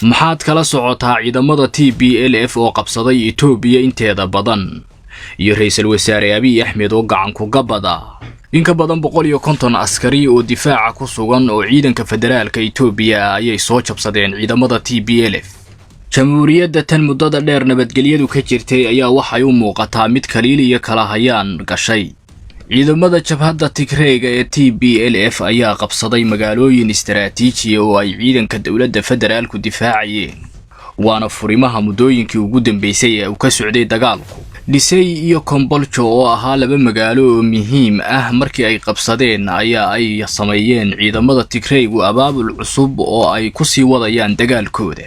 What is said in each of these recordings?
maxaad kala socotaa ciidamada TPLF oo qabsaday Itoobiya inteeda badan iyo ra'iisul wasaare Abiy Ahmed oo gacan ku gabada in ka badan 150 askari oo difaaca ku sugan oo ciidanka federaalka Itoobiya ayay soo jabsadeen ciidamada TPLF. jamhuuriyadda tan muddada dheer nabadgelyadu ka jirtay ayaa waxay u muuqataa mid kaliil iyo kala hayaan gashay. ciidamada jabhadda Tigreega ee TPLF ayaa qabsaday magaalooyin istiraatiiji oo ay ciidanka dawladda federaalku difaacayeen, waana furimaha muddooyinkii ugu dambeysay ee uu ka socday dagaalku. Dhisay iyo Komboljo oo ahaa laba magaalo oo muhiim ah markii ay qabsadeen ayaa ay sameeyeen ciidamada Tigreegu abaabul cusub oo ay ku sii wadayaan dagaalkooda,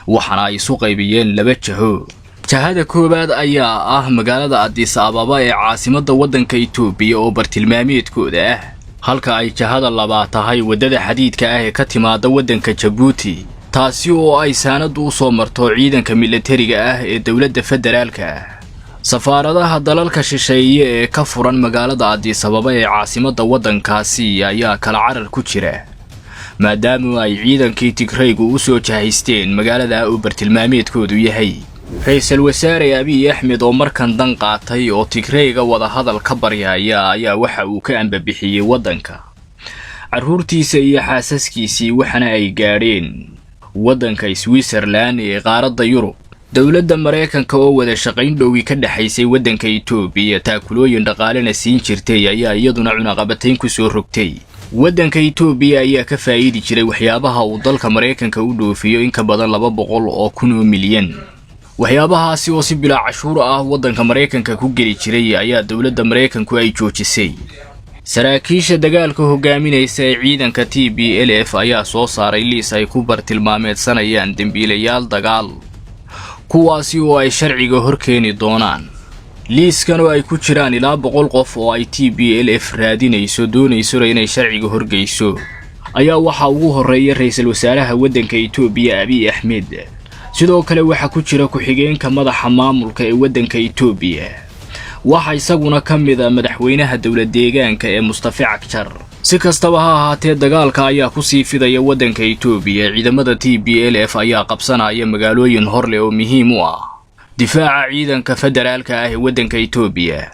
waxaana ay isu qaybiyeen laba jaho. jahada koobaad ayaa ah magaalada Addis Ababa ee caasimadda waddanka Itoobiya oo bartilmaameedkooda ah, halka ay jahada labaad tahay wadada xadiidka ah ee ka timaada waddanka Djibouti, taasi oo ay saanadu u soo marto ciidanka militariga ah ee dawladda federaalka. safaaradaha dalalka shisheeye ee ka furan magaalada Addis Ababa ee caasimadda waddankaasi ayaa kala carar ku jira, maadaama ay ciidankii Tigreegu u soo jahaysteen magaalada uu bartilmaameedkoodu yahay. ra'iisul wasaare Abiy Ahmed oo markan dan qaatay oo Tigreega wada hadal ka baryaya ayaa waxa uu ka ambabixiyay waddanka. caruurtiisa iyo xaasaskiisii waxana ay gaadheen waddanka Switzerland ee qaaradda Yurub. dawladda Mareykanka oo wada shaqayn dhowi ka dhaxaysay waddanka Itoobiya taakulooyin dhaqaalena siin jirtay ayaa iyaduna cunaqabatayn ku soo rogtay. waddanka Itoobiya ayaa ka faa'iidi jiray waxyaabaha uu dalka Mareykanka u dhoofiyo in ka badan 200 milyan. waxyaabahaasi oo si bilaa cashuur ah waddanka Mareykanka ku geli jiray ayaa dawladda Mareykanku ay joojisay. saraakiisha dagaalka hogaaminaysa ee ciidanka TPLF ayaa soo saaray liis ay ku bartilmaameedsanayaan dambiilayaal dagaal, kuwaasi oo ay sharciga hor keeni doonaan. liiskan oo ay ku jiraan ilaa 100 qof oo ay TPLF raadinayso doonayso inay sharciga horgeyso, ayaa waxa ugu horeeya ra'iisul wasaaraha waddanka Itoobiya Abiy Ahmed. sidoo kale waxa ku jira ku-xigeenka madaxa maamulka ee waddanka Itoobiya, waxa isaguna ka mid ah madaxweynaha dawlad deegaanka ee Mustafa Cagjar. si kastaba ha ahaatee dagaalka ayaa ku sii fidaya waddanka Itoobiya. ciidamada TPLF ayaa qabsanaya magaalooyin hor leh oo muhiim u ah difaaca ciidanka federaalka ah ee waddanka Itoobiya.